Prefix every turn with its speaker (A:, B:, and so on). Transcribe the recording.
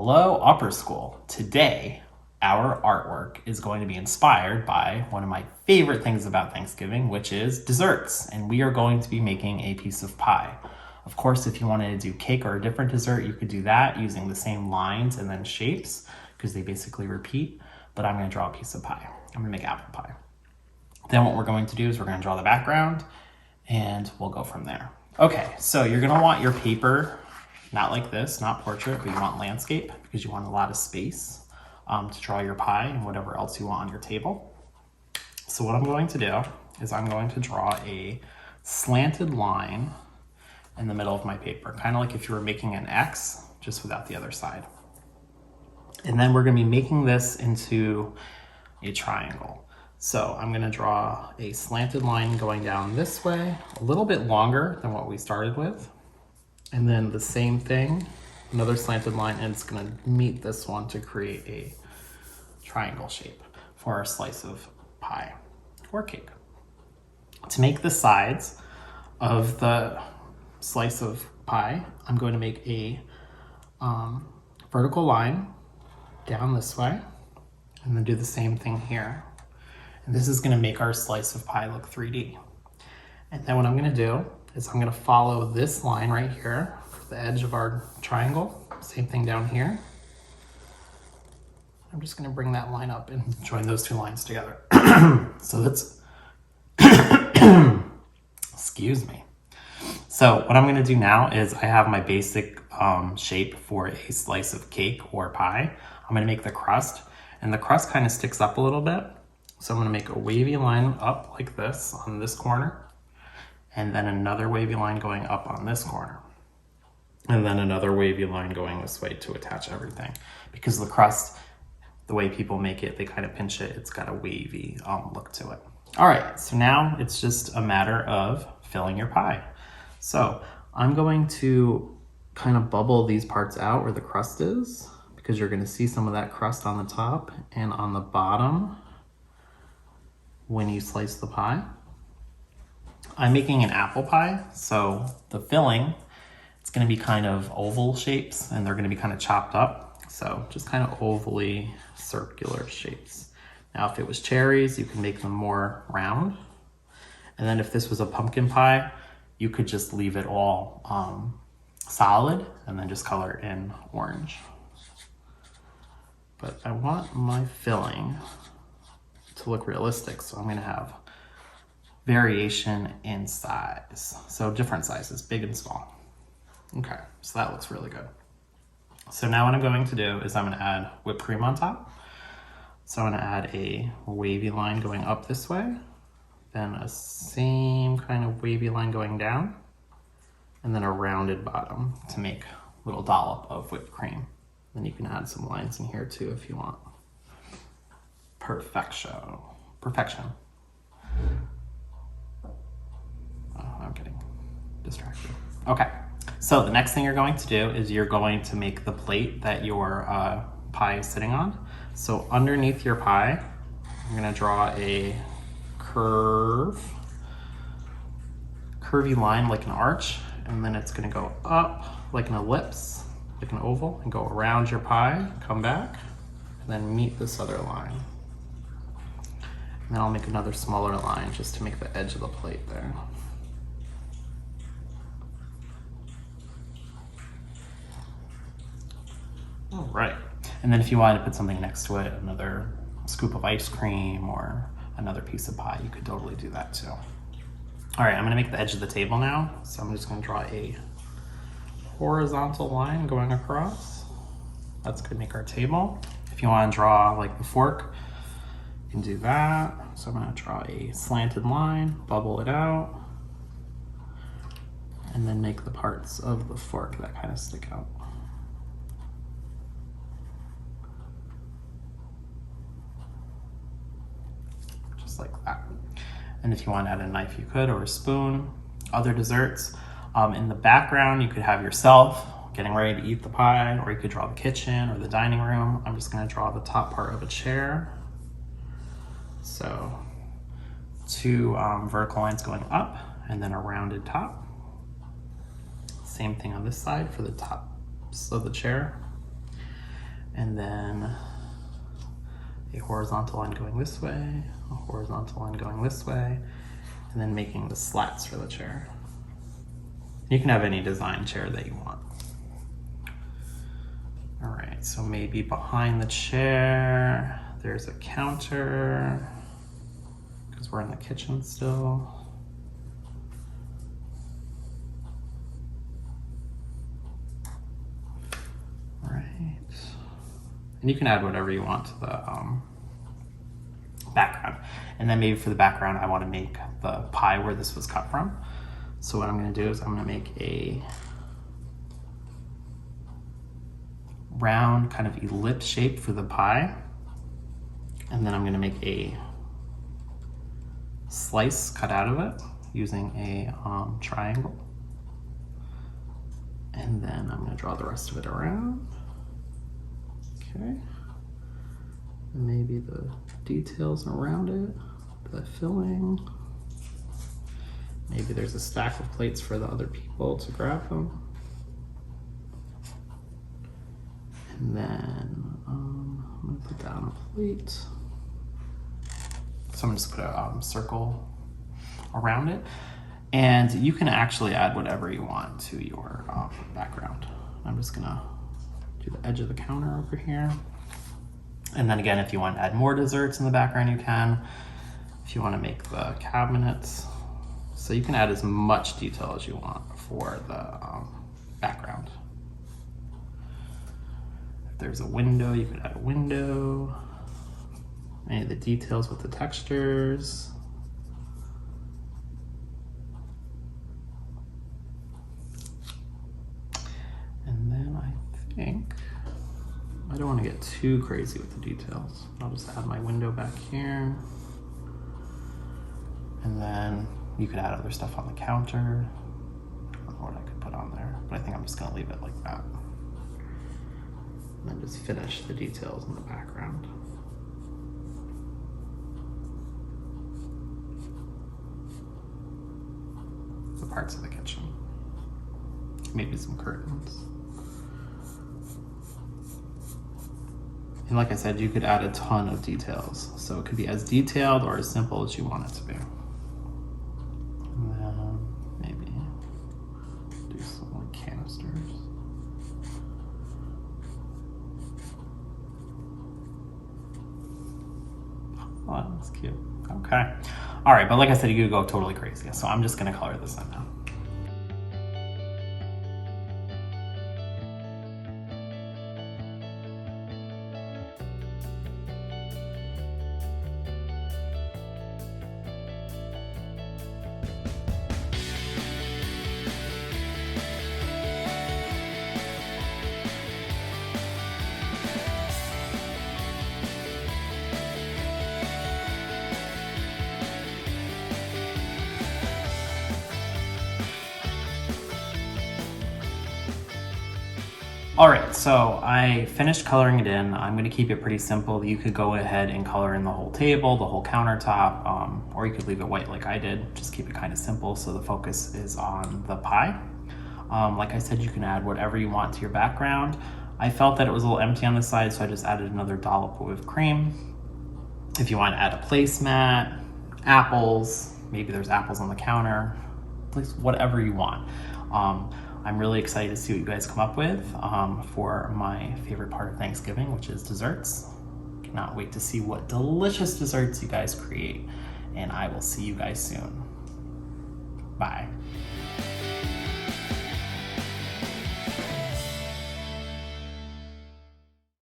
A: Hello, upper school. Today, our artwork is going to be inspired by one of my favorite things about Thanksgiving, which is desserts. And we are going to be making a piece of pie. Of course, if you wanted to do cake or a different dessert, you could do that using the same lines and then shapes because they basically repeat. But I'm going to draw a piece of pie. I'm going to make apple pie. Then what we're going to do is we're going to draw the background and we'll go from there. Okay, so you're going to want your paper not like this, not portrait, but you want landscape because you want a lot of space to draw your pie and whatever else you want on your table. So what I'm going to do is I'm going to draw a slanted line in the middle of my paper, kind of like if you were making an X, just without the other side. And then we're going to be making this into a triangle. So I'm going to draw a slanted line going down this way, a little bit longer than what we started with. And then the same thing, another slanted line, and it's gonna meet this one to create a triangle shape for our slice of pie or cake. To make the sides of the slice of pie, I'm going to make a vertical line down this way, and then do the same thing here. And this is gonna make our slice of pie look 3D. And then what I'm gonna do is I'm gonna follow this line right here, the edge of our triangle. Same thing down here. I'm just gonna bring that line up and join those two lines together. So that's, excuse me. So what I'm gonna do now is I have my basic shape for a slice of cake or pie. I'm gonna make the crust, and the crust kind of sticks up a little bit. So I'm gonna make a wavy line up like this on this corner, and then another wavy line going up on this corner. And then another wavy line going this way to attach everything. Because the crust, the way people make it, they kind of pinch it. It's got a wavy look to it. All right, so now it's just a matter of filling your pie. So I'm going to kind of bubble these parts out where the crust is, because you're gonna see some of that crust on the top and on the bottom when you slice the pie. I'm making an apple pie, so the filling, it's gonna be kind of oval shapes and they're gonna be kind of chopped up. So just kind of ovally circular shapes. Now, if it was cherries, you can make them more round. And then if this was a pumpkin pie, you could just leave it all solid and then just color it in orange. But I want my filling to look realistic, so I'm gonna have variation in size. So different sizes, big and small. Okay, so that looks really good. So now what I'm going to do is I'm gonna add whipped cream on top. So I'm gonna add a wavy line going up this way, then a same kind of wavy line going down, and then a rounded bottom to make a little dollop of whipped cream. Then you can add some lines in here too if you want. Perfection. I'm getting distracted. Okay, so the next thing you're going to do is you're going to make the plate that your pie is sitting on. So underneath your pie, I'm gonna draw a curvy line like an arch, and then it's gonna go up like an ellipse, like an oval, and go around your pie, come back, and then meet this other line. And then I'll make another smaller line just to make the edge of the plate there. All right, and then if you wanted to put something next to it, another scoop of ice cream or another piece of pie, you could totally do that too. All right, I'm gonna make the edge of the table now. So I'm just gonna draw a horizontal line going across. That's gonna make our table. If you wanna draw like the fork, you can do that. So I'm gonna draw a slanted line, bubble it out, and then make the parts of the fork that kind of stick out. Just like that. And if you want to add a knife, you could, or a spoon. Other desserts. In the background, you could have yourself getting ready to eat the pie, or you could draw the kitchen or the dining room. I'm just gonna draw the top part of a chair. So two vertical lines going up and then a rounded top. Same thing on this side for the tops of the chair. and then a horizontal line going this way, a horizontal line going this way, and then making the slats for the chair. You can have any design chair that you want. All right, so maybe behind the chair, there's a counter, because we're in the kitchen still. And you can add whatever you want to the background. And then maybe for the background, I want to make the pie where this was cut from. So what I'm going to do is I'm going to make a round kind of ellipse shape for the pie. And then I'm going to make a slice cut out of it using a triangle. And then I'm going to draw the rest of it around. Okay, and maybe the details around it, the filling. Maybe there's a stack of plates for the other people to grab them. And then I'm gonna put down a plate. So I'm just gonna put a circle around it. And you can actually add whatever you want to your background. I'm just gonna do the edge of the counter over here. And then again, if you want to add more desserts in the background, you can. If you want to make the cabinets. So you can add as much detail as you want for the background. If there's a window, you could add a window. Any of the details with the textures. And then I think, I don't want to get too crazy with the details. I'll just add my window back here. And then you could add other stuff on the counter. I don't know what I could put on there, but I think I'm just gonna leave it like that. And then just finish the details in the background. The parts of the kitchen. Maybe some curtains. And like I said, you could add a ton of details. So it could be as detailed or as simple as you want it to be. And then maybe do some like canisters. Oh, that's cute. Okay. All right, but like I said, you could go totally crazy. So I'm just gonna color this in now. All right, so I finished coloring it in. I'm gonna keep it pretty simple. You could go ahead and color in the whole table, the whole countertop, or you could leave it white like I did. Just keep it kind of simple so the focus is on the pie. Like I said, you can add whatever you want to your background. I felt that it was a little empty on the side, so I just added another dollop of whipped cream. If you want to add a placemat, apples, maybe there's apples on the counter, please, whatever you want. I'm really excited to see what you guys come up with for my favorite part of Thanksgiving, which is desserts. Cannot wait to see what delicious desserts you guys create, and I will see you guys soon. Bye.